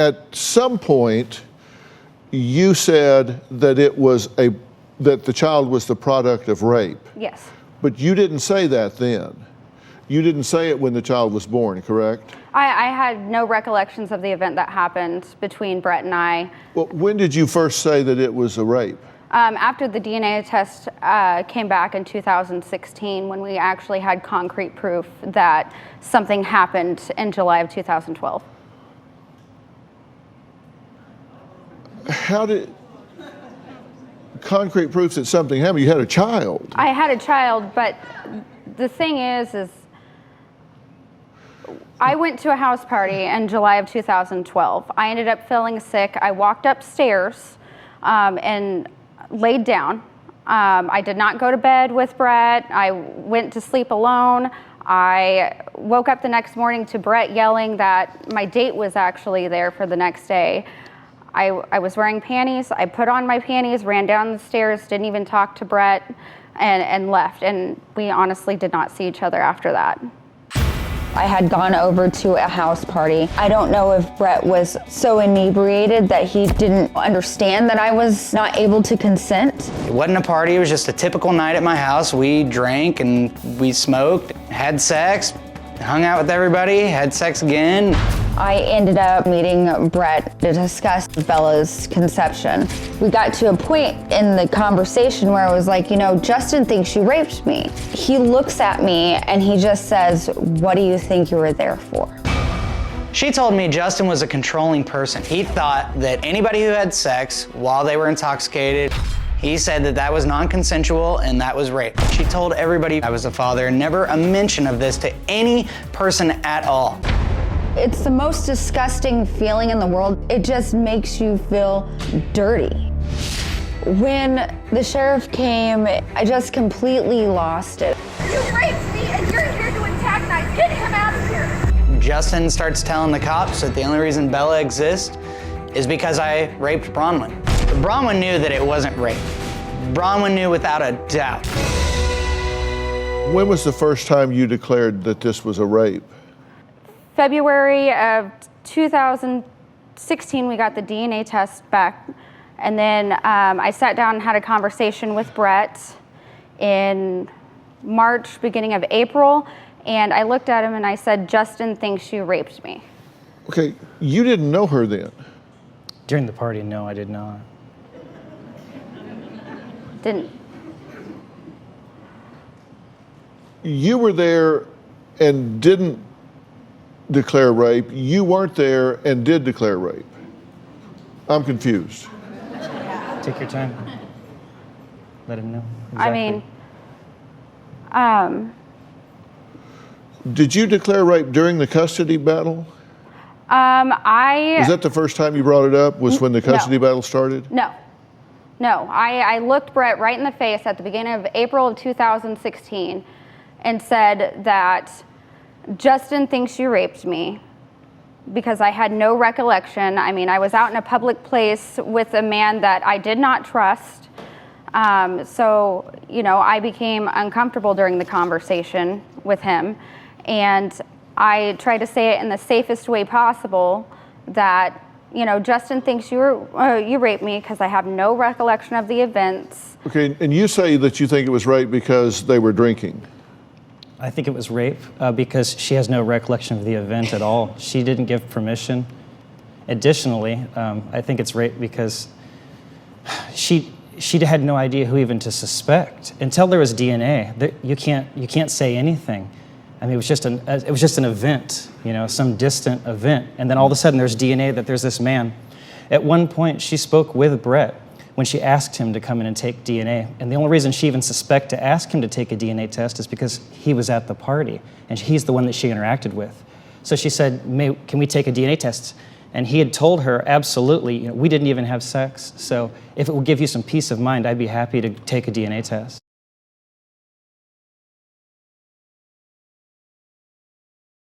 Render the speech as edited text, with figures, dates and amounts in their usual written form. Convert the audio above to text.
at some point, you said that that the child was the product of rape. Yes. But you didn't say that then. You didn't say it when the child was born, correct? I had no recollections of the event that happened between Brett and I. Well, when did you first say that it was a rape? After the DNA test came back in 2016, when we actually had concrete proof that something happened in July of 2012. How did concrete proof that something happened? You had a child. I had a child, but the thing is I went to a house party in July of 2012. I ended up feeling sick. I walked upstairs and laid down. I did not go to bed with Brett. I went to sleep alone. I woke up the next morning to Brett yelling that my date was actually there for the next day. I was wearing panties. I put on my panties, ran down the stairs, didn't even talk to Brett, and left. And we honestly did not see each other after that. I had gone over to a house party. I don't know if Brett was so inebriated that he didn't understand that I was not able to consent. It wasn't a party, it was just a typical night at my house. We drank and we smoked, had sex, hung out with everybody, had sex again. I ended up meeting Brett to discuss Bella's conception. We got to a point in the conversation where I was like, Justin thinks you raped me. He looks at me and he just says, "What do you think you were there for?" She told me Justin was a controlling person. He thought that anybody who had sex while they were intoxicated, he said that was non-consensual and that was rape. She told everybody I was a father, never a mention of this to any person at all. It's the most disgusting feeling in the world. It just makes you feel dirty. When the sheriff came, I just completely lost it. You raped me and you're here to antagonize. Get him out of here. Justin starts telling the cops that the only reason Bella exists is because I raped Bronwyn. Bronwyn knew that it wasn't rape. Bronwyn knew without a doubt. When was the first time you declared that this was a rape? February of 2016, we got the DNA test back. And then I sat down and had a conversation with Brett in March, beginning of April. And I looked at him and I said, "Justin thinks you raped me." Okay, you didn't know her then? During the party, no, I did not. Didn't. You were there and didn't declare rape. You weren't there and did declare rape. I'm confused. Take your time. Let him know. I mean, Did you declare rape during the custody battle? Was that the first time you brought it up, was when the custody battle started? No. I looked Brett right in the face at the beginning of April of 2016 and said that Justin thinks you raped me because I had no recollection. I mean, I was out in a public place with a man that I did not trust. So, I became uncomfortable during the conversation with him. And I tried to say it in the safest way possible that, Justin thinks you raped me because I have no recollection of the events. Okay, and you say that you think it was rape because they were drinking. I think it was rape because she has no recollection of the event at all. She didn't give permission. Additionally, I think it's rape because she had no idea who even to suspect until there was DNA. You can't say anything. I mean, it was just an event, some distant event, and then all of a sudden there's DNA that there's this man. At one point, she spoke with Brett when she asked him to come in and take DNA. And the only reason she even suspected to ask him to take a DNA test is because he was at the party, and he's the one that she interacted with. So she said, "Can we take a DNA test?" And he had told her, absolutely, we didn't even have sex. So if it will give you some peace of mind, I'd be happy to take a DNA test.